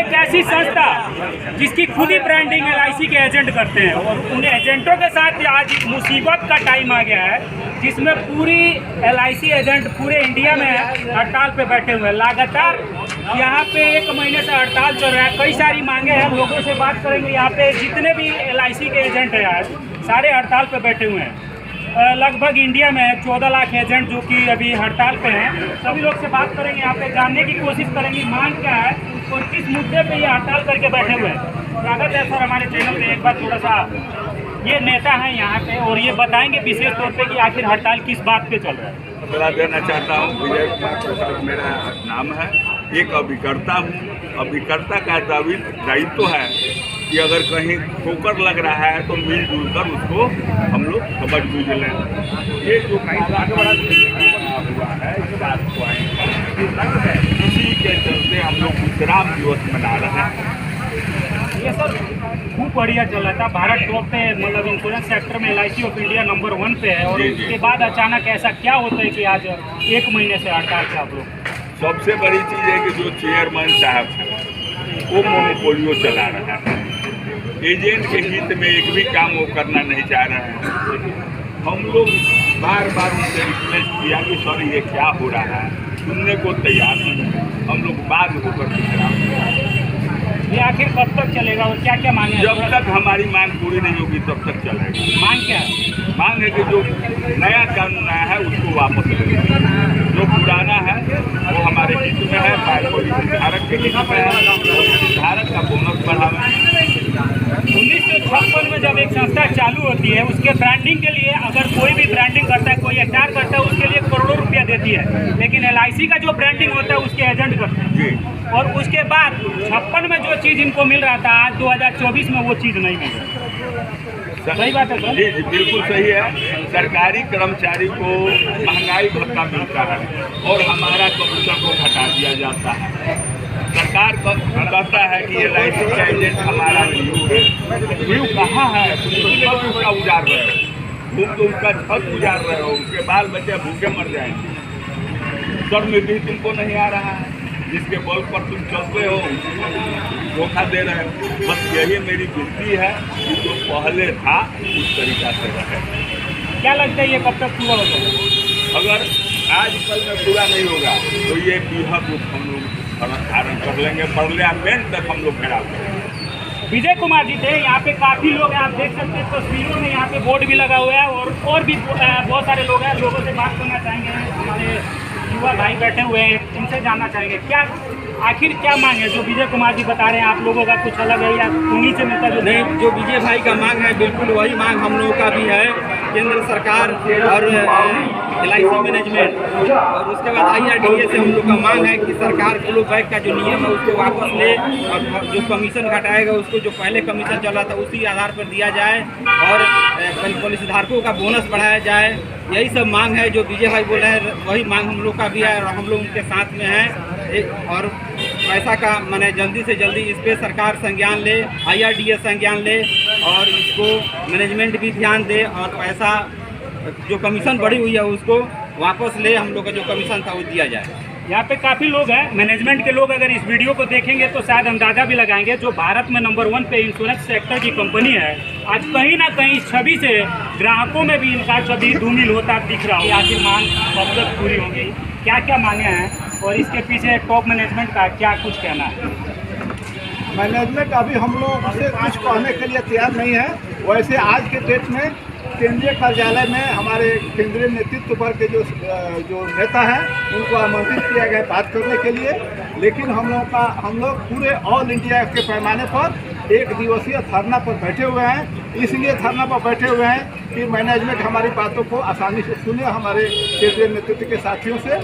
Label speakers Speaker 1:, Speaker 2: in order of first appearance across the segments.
Speaker 1: एक ऐसी संस्था जिसकी खुद ही ब्रांडिंग LIC के एजेंट करते हैं और उन एजेंटों के साथ आज मुसीबत का टाइम आ गया है जिसमें पूरी LIC एजेंट पूरे इंडिया में हड़ताल पे बैठे हुए हैं। लगातार यहाँ पे 1 महीने से हड़ताल चल रहा है। कई सारी मांगे हैं, लोगों से बात करेंगे। यहाँ पे जितने भी LIC के एजेंट हैं आज सारे हड़ताल पे बैठे हुए हैं। लगभग इंडिया में 14 लाख एजेंट जो कि अभी हड़ताल पे हैं। सभी लोग से बात करेंगे, यहाँ पे जानने की कोशिश करेंगे मांग क्या है और किस मुद्दे पे ये हड़ताल करके बैठे हुए हैं। स्वागत है सर हमारे चैनल पे। एक बार थोड़ा सा ये नेता हैं यहाँ पे और ये बताएंगे विशेष तौर पे कि आखिर हड़ताल किस बात पे चल रहा है।
Speaker 2: बता देना चाहता हूँ, विजय कुमार प्रसाद मेरा नाम है। एक अभिकर्ता हूँ। अभिकर्ता का दायित्व है कि अगर कहीं ठोकर लग रहा है तो मिलजुल कर उसको हम लोग समझ बूझ लें। ये जो आगे बढ़ा हुआ है इस बात को आएंगे, इसी के चलते हम लोग विश्राम दिवस मना रहे हैं।
Speaker 1: ये सर खूब बढ़िया चल रहा था। भारत टॉप पे मतलब इंश्योरेंस सेक्टर में LIC ऑफ इंडिया नंबर 1 पे है और उसके बाद अचानक ऐसा क्या होता है कि आज 1 महीने से हड़ताल पे आप लोग? सबसे
Speaker 2: बड़ी चीज़ है कि जो चेयरमैन साहब हैं वो मोनोपोलियो चला रहा है। एजेंट के हित में एक भी काम वो करना नहीं चाह रहे हैं। हम लोग बार बार उनसे रिक्वेस्ट किया कि सर ये क्या हो रहा है, सुनने को तैयार नहीं है। हम लोग बाद होकर
Speaker 1: ये आखिर कब तक चलेगा और क्या क्या मांगे?
Speaker 2: जब तक हमारी मांग पूरी नहीं होगी तब तक चलेगा।
Speaker 1: मांग क्या है?
Speaker 2: मांग है कि जो नया कानून आया है उसको वापस ले, जो पुराना है वो हमारे हित में है, धारक के हित में है, धारक का बोनस बढ़ावा।
Speaker 1: 1956 में जब एक संस्था चालू होती है उसके ब्रांडिंग के लिए अगर कोई भी ब्रांडिंग करता है, कोई स्टार करता है, उसके लिए करोड़ों रुपया देती है। लेकिन LIC का जो ब्रांडिंग होता है उसके एजेंट करते हैं और उसके बाद 56 में जो चीज़ इनको मिल रहा था आज 2024 में वो चीज़ नहीं मिल रही। सही बात है सर?
Speaker 2: जी बिल्कुल सही है। सरकारी कर्मचारी को महंगाई भत्ता मिलता है और हमारा कमीशन को घटा दिया जाता है। सरकार कहता है कि LIC का एजेंट हमारा न्यू है। न्यू कहाँ है? तुम उसका उजाड़ रहे हो, तुम तो उसका छत उजाड़ रहे हो, उसके बाल बच्चे भूखे मर जाएंगे। सर में भी तुमको नहीं आ रहा है, जिसके बल पर तुम चलते हो धोखा दे रहे हो। बस यही मेरी विनती है कि जो पहले था उस तरीका से रहे।
Speaker 1: क्या लगता है ये कब तक पूरा हो जाएगा?
Speaker 2: अगर आज कल में पूरा नहीं होगा तो ये बृहद रूप हम लोग धारण कर लेंगे। पार्लियामेंट तक हम लोग घेराव करेंगे।
Speaker 1: विजय कुमार जी थे यहाँ पे, काफ़ी लोग हैं, आप देख सकते हैं तस्वीरों में। यहाँ पे बोर्ड भी लगा हुआ है और भी बहुत सारे लोग हैं। लोगों से बात करना चाहेंगे। हमारे युवा भाई बैठे हुए हैं, इनसे जानना चाहेंगे क्या आखिर क्या मांग है जो विजय कुमार जी बता रहे हैं। आप लोगों का कुछ अलग है या उन्हीं से मिलता जो?
Speaker 3: नहीं, जो विजय भाई का मांग है बिल्कुल वही मांग हम लोगों का भी है। केंद्र सरकार और LIC मैनेजमेंट और उसके बाद IRDA से हम लोग का मांग है कि सरकार फ्लो बैक का जो नियम है उसको वापस ले और जो कमीशन घटाएगा उसको जो पहले कमीशन चल रहा था उसी आधार पर दिया जाए और पॉलिसी धारकों का बोनस बढ़ाया जाए। यही सब मांग है जो विजय भाई बोल रहे हैं, वही मांग हम लोग का भी है और हम लोग उनके साथ में हैं। और पैसा का मैंने जल्दी से जल्दी इस पर सरकार संज्ञान ले, IRDA संज्ञान ले और इसको मैनेजमेंट भी ध्यान दे और पैसा जो कमीशन बढ़ी हुई है उसको वापस ले, हम लोग का जो कमीशन था वो दिया जाए।
Speaker 1: यहाँ पे काफ़ी लोग हैं, मैनेजमेंट के लोग अगर इस वीडियो को देखेंगे तो शायद अंदाज़ा भी लगाएंगे जो भारत में नंबर 1 पे इंश्योरेंस सेक्टर की कंपनी है आज कहीं ना कहीं छवि से ग्राहकों में भी इनका छवि धूमिल होता दिख रहा हो। आखिर मांग कब तक पूरी होगी, क्या क्या मांगे हैं और इसके पीछे टॉप मैनेजमेंट का क्या कुछ कहना है?
Speaker 4: मैनेजमेंट अभी हम लोग से कुछ कहने के लिए तैयार नहीं है। वैसे आज के डेट में केंद्रीय कार्यालय में हमारे केंद्रीय नेतृत्व पर के जो नेता हैं उनको आमंत्रित किया गया बात करने के लिए। लेकिन हम लोग पूरे ऑल इंडिया के पैमाने पर 1 दिवसीय धरना पर बैठे हुए हैं। इसलिए धरना पर बैठे हुए हैं कि मैनेजमेंट हमारी बातों को आसानी से सुने, हमारे केंद्रीय नेतृत्व के साथियों से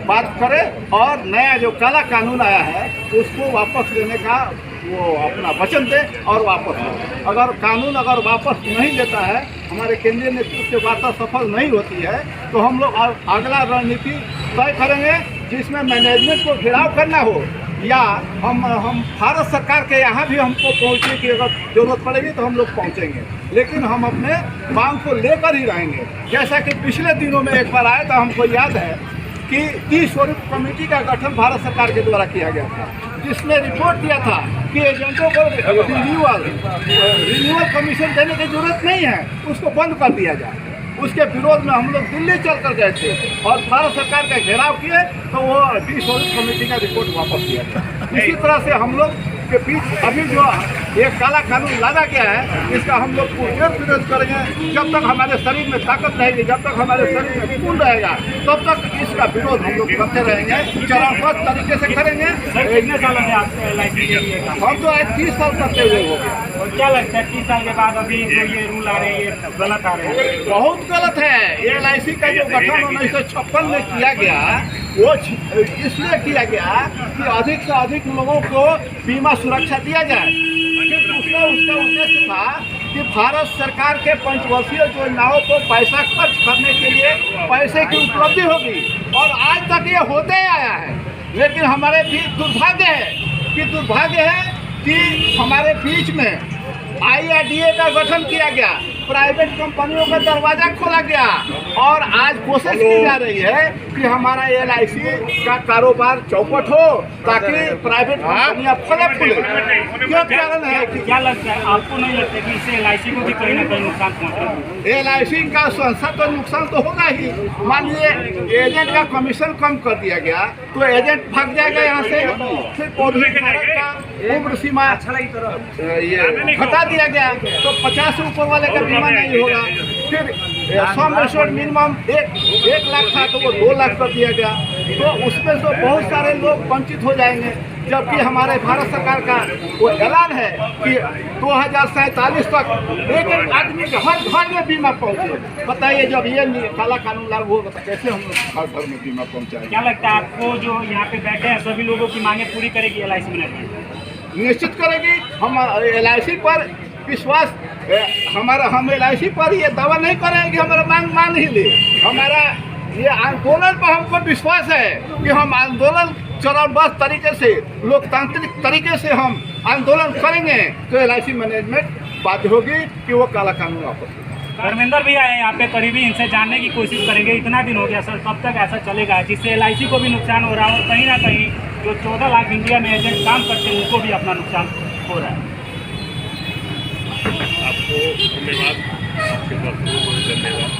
Speaker 4: बात करे और नया जो काला कानून आया है उसको वापस लेने का वो अपना वचन दे और वापस ले। अगर कानून वापस नहीं लेता है, हमारे केंद्रीय नेतृत्व से वार्ता सफल नहीं होती है तो हम लोग अगला रणनीति तय करेंगे जिसमें मैनेजमेंट को घेराव करना हो या हम भारत सरकार के यहाँ भी हमको पहुँचने की अगर जरूरत पड़ेगी तो हम लोग पहुँचेंगे। लेकिन हम अपने मांग को लेकर ही रहेंगे। जैसा कि पिछले दिनों में एक बार आया था, हमको याद है कि 30 स्वरूप कमेटी का गठन भारत सरकार के द्वारा किया गया था, जिसने रिपोर्ट दिया था कि एजेंटों को रिन्यूअल कमीशन देने की जरूरत नहीं है, उसको बंद कर दिया जाए। उसके विरोध में हम लोग दिल्ली चल कर गए थे और भारत सरकार का घेराव किए, तो वो डिसऑडिट कमेटी का रिपोर्ट वापस दिया गया। इसी तरह से हम लोग के बीच अभी जो ये काला कानून लादा गया है, इसका हम लोग विरोध करेंगे। जब तक हमारे शरीर में ताकत रहेगी, जब तक हमारे शरीर में खून रहेगा, तब तक इसका विरोध हम लोग करते रहेंगे, चरणबद्ध तरीके से करेंगे।
Speaker 1: कितने सालों से आपको LIC के लिए काम?
Speaker 4: हम तो आज 30 साल करते हुए हो गए।
Speaker 1: और क्या लगता है 30 साल के बाद अभी जो ये रूल आ रहे हैं, ये गलत आ रहे हैं?
Speaker 4: बहुत गलत है। ये LIC का जो गठन 1956 में किया गया, वो इसलिए किया गया कि अधिक से अधिक लोगों को बीमा सुरक्षा दिया जाए। फिर दूसरा उसका उद्देश्य था कि भारत सरकार के पंचवर्षीय योजनाओं को पैसा खर्च करने के लिए पैसे की उपलब्धि होगी, और आज तक ये होते ही आया है। लेकिन हमारे बीच दुर्भाग्य है कि हमारे बीच में IRDA का गठन किया गया, प्राइवेट कंपनियों का दरवाजा खोला गया, और आज कोशिश की जा रही है कि हमारा LIC का कारोबार चौपट हो, ताकि प्राइवेट कंपनियां फूले। क्या कारण है कि
Speaker 1: क्या लगता है, आपको नहीं लगता कि इससे LIC को भी कहीं ना कहीं नुकसान पहुँचेगा?
Speaker 4: LIC का संस्था तो नुकसान तो होगा ही। मान लीजिए एजेंट का कमीशन कम कर दिया गया, तो एजेंट भाग जाएगा यहाँ से। फिर उम्र सीमा ये घटा दिया गया, तो 50 से ऊपर वाले का बीमा नहीं होगा। फिर सम एश्योर्ड मिनिमम 1 लाख था, तो वो 2 लाख कर दिया गया। तो उसमें से बहुत सारे लोग वंचित हो जाएंगे। जबकि हमारे भारत सरकार का वो ऐलान है कि 2047 तक एक आदमी के हर घर में बीमा पहुंचे। बताइए, जब ये काला कानून लागू होगा तो कैसे हम लोग हर घर में बीमा पहुंचाएंगे?
Speaker 1: क्या लगता है आपको, जो यहाँ पे बैठे हैं सभी लोगों की मांगे पूरी करेगी LIC मैनेजमेंट?
Speaker 4: निश्चित करेगी। हम LIC पर विश्वास, हम LIC पर ये दावा नहीं करेंगे कि हमारा मांग मान ही ले। हमारा ये आंदोलन पर हमको विश्वास है कि हम आंदोलन चरणबद्ध तरीके से, लोकतांत्रिक तरीके से हम आंदोलन करेंगे, तो LIC मैनेजमेंट बाध्य होगी कि वो काला कानून वापस।
Speaker 1: धर्मेंद्र भैया है यहाँ पे, करीबी इनसे जानने की कोशिश करेंगे। इतना दिन हो गया सर, कब तक ऐसा चलेगा जिससे LIC को भी नुकसान हो रहा है, और कहीं ना कहीं जो 14 लाख इंडिया में एजेंट काम करते हैं उनको भी अपना नुकसान हो रहा है?
Speaker 5: आपको धन्यवाद, आपके दर्शकों को धन्यवाद।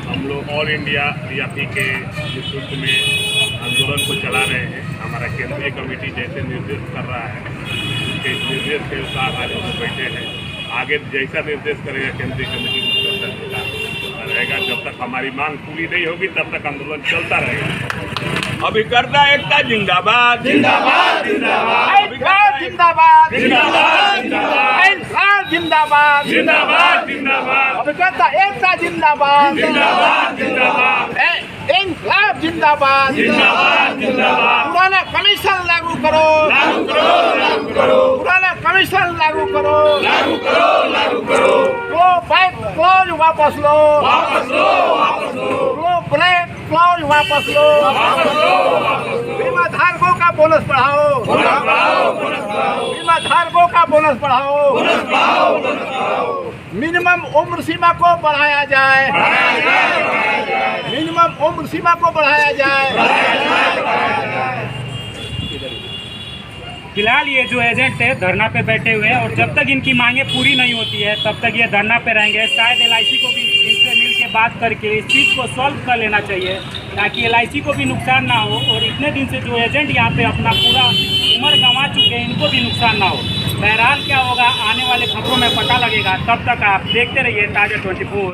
Speaker 5: हम लोग ऑल इंडिया यात्री के नेतृत्व में आंदोलन को चला रहे हैं। हमारा केंद्रीय कमेटी जैसे निर्देश कर रहा है, उसके निर्देश के अनुसार आज हम बैठे हैं। आगे जैसा निर्देश करेगा केंद्रीय कमेटी रहेगा। जब तक हमारी मांग पूरी नहीं होगी तब तक आंदोलन चलता रहेगा।
Speaker 2: अभिकर्ता एकता जिंदाबाद,
Speaker 4: जिंदाबाद जिंदाबाद, जिंदाबाद जिंदाबाद, जिंदाबाद
Speaker 5: जिंदाबाद जिंदाबाद,
Speaker 4: अभिकर्ता एकता जिंदाबाद,
Speaker 5: जिंदाबाद जिंदाबाद,
Speaker 4: इंकलाब जिंदाबाद,
Speaker 5: जिंदाबाद जिंदाबाद।
Speaker 4: पुराना कमीशन लागू करो,
Speaker 5: लागू करो, लागू करो,
Speaker 4: पुराना कमीशन लागू करो,
Speaker 5: लागू करो, लागू करो।
Speaker 4: गो बैक क्लॉज वापस लो,
Speaker 5: वापस लो, वापस लो,
Speaker 4: गो ब्लैक क्लॉज वापस लो,
Speaker 5: वापस लो, वापस लो।
Speaker 4: बीमा धारकों का बोनस बढ़ाओ,
Speaker 5: बोनस बढ़ाओ, बोनस बढ़ाओ,
Speaker 4: बीमा धारकों का बोनस बढ़ाओ,
Speaker 5: बोनस बढ़ाओ, बोनस बढ़ाओ।
Speaker 4: मिनिमम उम्र सीमा को बढ़ाया जाए, मिनिमम उम्र सीमा को बढ़ाया जाए।
Speaker 1: फिलहाल ये जो एजेंट है धरना पे बैठे हुए हैं, और जब तक इनकी मांगे पूरी नहीं होती है तब तक ये धरना पे रहेंगे। शायद LIC को भी इनसे मिल के बात करके इस चीज़ को सॉल्व कर लेना चाहिए, ताकि LIC को भी नुकसान ना हो, और इतने दिन से जो एजेंट यहाँ पे अपना पूरा उम्र गंवा चुके हैं इनको भी नुकसान ना हो। बहरहाल क्या होगा आने वाले खबरों में पता लगेगा। तब तक आप देखते रहिए ताज़ा 24।